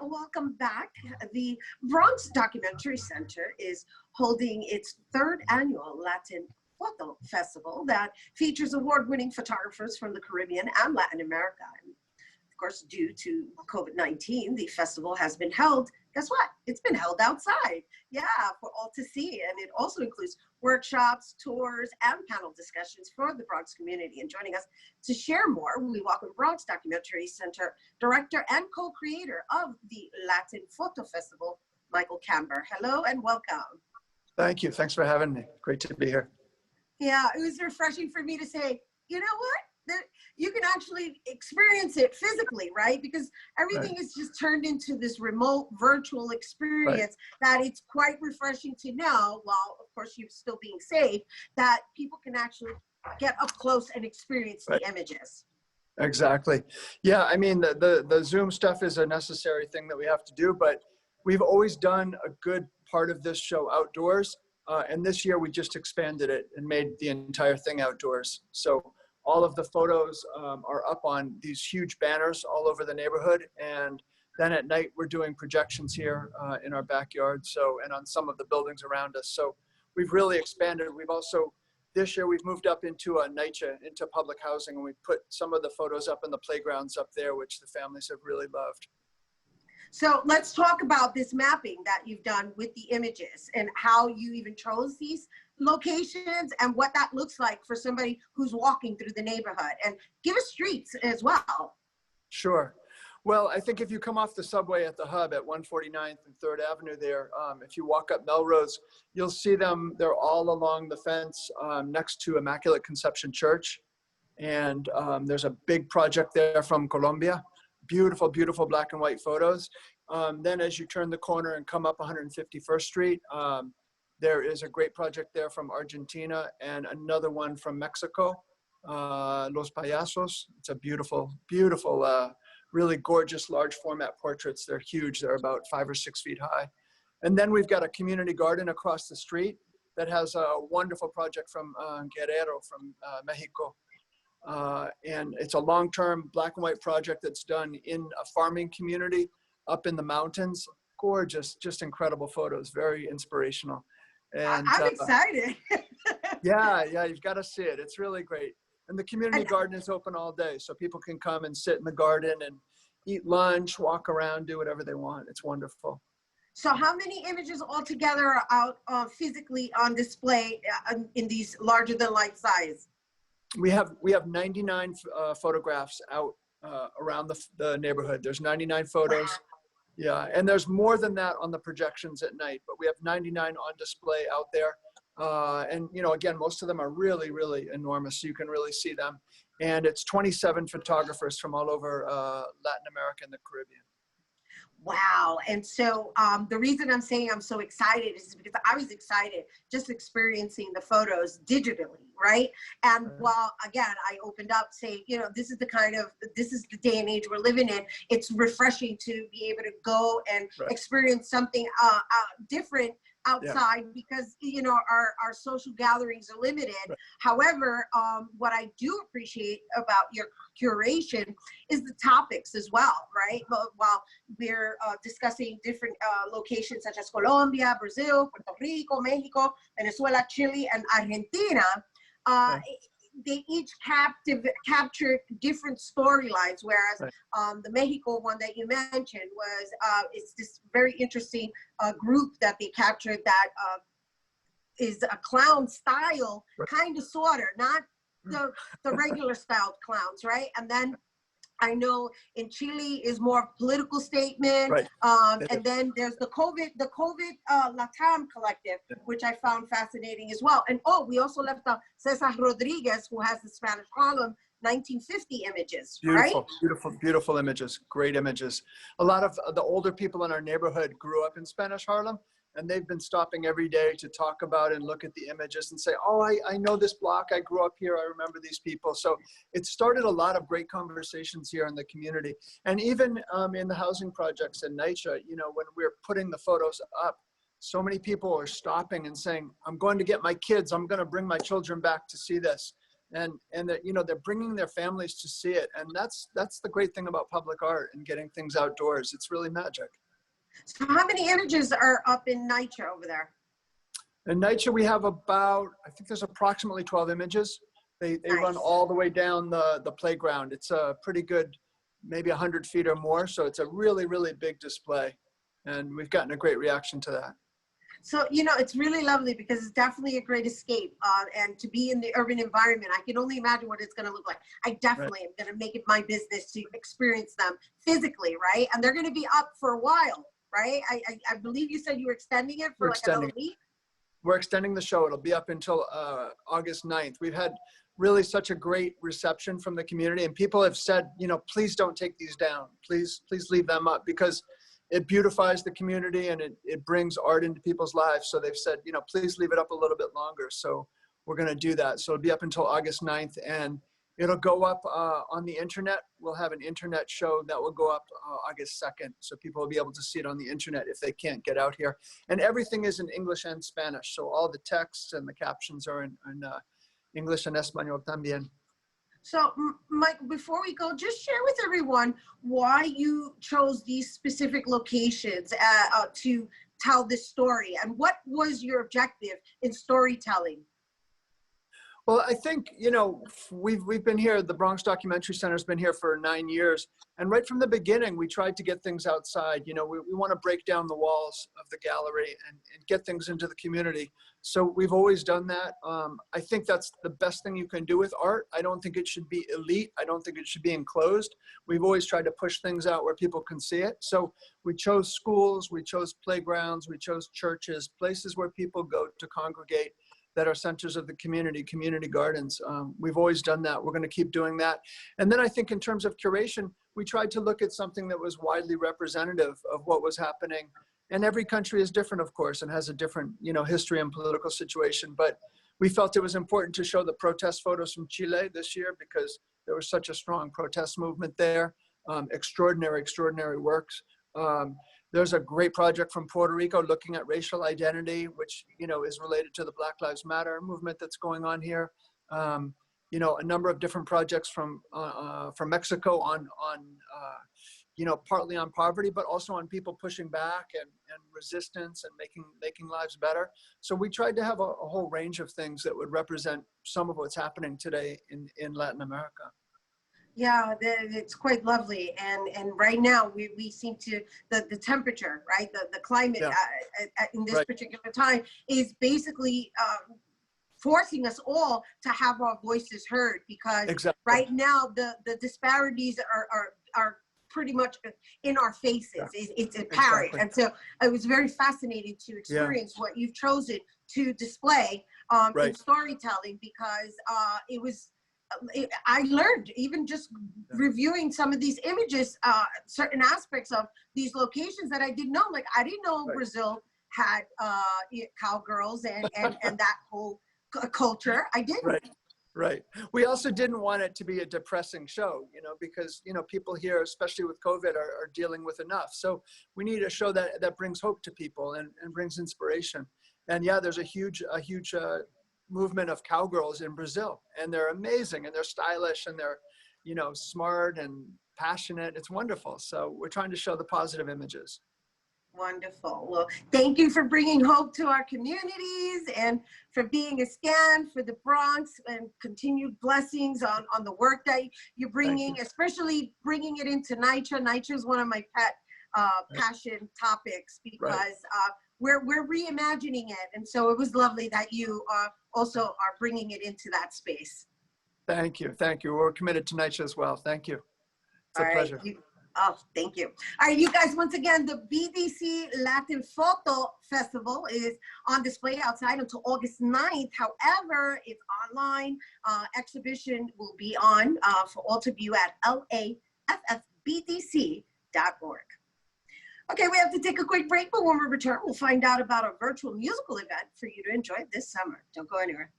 welcome back. The Bronx Documentary Center is holding its third annual Latin Foto Festival that features award-winning photographers from the Caribbean and Latin America. And of course, due to COVID-19, the festival has been held, guess what? It's been held outside. Yeah, for all to see. And it also includes workshops, tours, and panel discussions for the Bronx community. And joining us to share more, we welcome Bronx Documentary Center Director and co-creator of the Latin Foto Festival, Michael Kamber. Hello and welcome. Thank you. Thanks for having me. Great to be here. Yeah, it was refreshing for me to say, you know what? You can actually experience it physically, right? Because everything is just turned into this remote virtual experience that it's quite refreshing to know, while of course you're still being safe, that people can actually get up close and experience the images. Exactly. Yeah, I mean, the Zoom stuff is a necessary thing that we have to do, but we've always done a good part of this show outdoors. And this year we just expanded it and made the entire thing outdoors. So all of the photos are up on these huge banners all over the neighborhood. And then at night, we're doing projections here in our backyard, and on some of the buildings around us. So we've really expanded. We've also, this year, we've moved up into a NYCHA, into public housing, and we put some of the photos up in the playgrounds up there, which the families have really loved. So let's talk about this mapping that you've done with the images and how you even chose these locations and what that looks like for somebody who's walking through the neighborhood, and give us streets as well. Sure. Well, I think if you come off the subway at the hub at 149th and 3rd Avenue there, if you walk up Melrose, you'll see them. They're all along the fence next to Immaculate Conception Church. And there's a big project there from Colombia. Beautiful, beautiful black and white photos. Then as you turn the corner and come up 151st Street, there is a great project there from Argentina and another one from Mexico, Los Payasos. It's a beautiful, beautiful, really gorgeous large format portraits. They're huge. They're about 5 or 6 feet high. And then we've got a community garden across the street that has a wonderful project from Guerrero, from Mexico. And it's a long-term black and white project that's done in a farming community up in the mountains. Gorgeous, just incredible photos, very inspirational. And I'm excited. yeah, you've got to see it. It's really great. And the community garden is open all day, so people can come and sit in the garden and eat lunch, walk around, do whatever they want. It's wonderful. So how many images altogether are out physically on display in these larger than life size? We have 99 photographs out around the neighborhood. There's 99 photos. Wow. Yeah, and there's more than that on the projections at night, but we have 99 on display out there. And, you know, again, most of them are really, really enormous. So you can really see them. And it's 27 photographers from all over Latin America and the Caribbean. Wow. And so the reason I'm saying I'm so excited is because I was excited just experiencing the photos digitally, right? And while, again, I opened up saying, you know, this is the day and age we're living in. It's refreshing to be able to go and experience something different outside because, you know, our social gatherings are limited. However, what I do appreciate about your curation is the topics as well, right? While we're discussing different locations such as Colombia, Brazil, Puerto Rico, Mexico, Venezuela, Chile, and Argentina, they each captured different storylines, whereas the Mexico one that you mentioned was it's this very interesting group that they captured that is a clown style, kind of sorta, not the regular styled clowns, right? And then I know in Chile is more political statement, and then there's the COVID Latam collective, which I found fascinating as well. And we also left out Cesar Rodriguez, who has the Spanish Harlem 1950 images, beautiful, beautiful images, great images. A lot of the older people in our neighborhood grew up in Spanish Harlem, and they've been stopping every day to talk about and look at the images and say, oh, I know this block, I grew up here, I remember these people. So it started a lot of great conversations here in the community. And even in the housing projects in NYCHA, you know, when we're putting the photos up, so many people are stopping and saying, I'm going to get my kids, I'm going to bring my children back to see this. and that, you know, they're bringing their families to see it. And that's the great thing about public art and getting things outdoors. It's really magic. So how many images are up in NYCHA over there? In NYCHA, we have about, I think there's approximately 12 images. They Nice. run all the way down the playground. It's a pretty good, maybe 100 feet or more. So it's a really, really big display. And we've gotten a great reaction to that. So, you know, it's really lovely because it's definitely a great escape. And to be in the urban environment, I can only imagine what it's going to look like. I definitely am going to make it my business to experience them physically, right? And they're going to be up for a while, right? I believe you said you were extending it for like another week. We're extending the show. It'll be up until August 9th. We've had really such a great reception from the community, and people have said, you know, please don't take these down. Please leave them up, because it beautifies the community and it brings art into people's lives. So they've said, you know, please leave it up a little bit longer. So we're going to do that. So it'll be up until August 9th, and it'll go up on the internet. We'll have an internet show that will go up August 2nd. So people will be able to see it on the internet if they can't get out here. And everything is in English and Spanish. So all the texts and the captions are in English and Español también. So, Mike, before we go, just share with everyone why you chose these specific locations to tell this story, and what was your objective in storytelling? Well, I think, you know, we've been here, the Bronx Documentary Center has been here for 9 years. And right from the beginning, we tried to get things outside. You know, we want to break down the walls of the gallery and get things into the community. So we've always done that. I think that's the best thing you can do with art. I don't think it should be elite. I don't think it should be enclosed. We've always tried to push things out where people can see it. So we chose schools, we chose playgrounds, we chose churches, places where people go to congregate, that are centers of the community, community gardens. We've always done that. We're going to keep doing that. And then I think in terms of curation, we tried to look at something that was widely representative of what was happening. And every country is different, of course, and has a different, you know, history and political situation. But we felt it was important to show the protest photos from Chile this year because there was such a strong protest movement there. Extraordinary works. There's a great project from Puerto Rico looking at racial identity, which, you know, is related to the Black Lives Matter movement that's going on here. You know, a number of different projects from Mexico on you know, partly on poverty, but also on people pushing back and resistance and making lives better. So we tried to have a whole range of things that would represent some of what's happening today in Latin America. Yeah, it's quite lovely, and right now we seem to the temperature, right, the climate in this particular time is basically forcing us all to have our voices heard, because right now the disparities are pretty much in our faces. It's apparent, and so it was very fascinating to experience what you've chosen to display in storytelling, because I learned, even just reviewing some of these images, certain aspects of these locations that I didn't know. Like, I didn't know Brazil had cowgirls and that whole culture. I didn't. Right. We also didn't want it to be a depressing show, you know, because, you know, people here, especially with COVID, are dealing with enough. So we need a show that brings hope to people and brings inspiration. And yeah, there's a huge movement of cowgirls in Brazil, and they're amazing, and they're stylish, and they're, you know, smart and passionate. It's wonderful. So we're trying to show the positive images. Wonderful. Well, thank you for bringing hope to our communities and for being a scan for the Bronx, and continued blessings on the work that you're bringing, especially bringing it into NYCHA. NYCHA is one of my pet passion topics, because we're reimagining it. And so it was lovely that you also are bringing it into that space. Thank you. We're committed to NYCHA as well. Thank you. It's a pleasure. Thank you. All right, you guys, once again, the BDC Latin Foto Festival is on display outside until August 9th. However, it's online. Exhibition will be on for all to view at laffbdc.org. Okay, we have to take a quick break, but when we return, we'll find out about a virtual musical event for you to enjoy this summer. Don't go anywhere.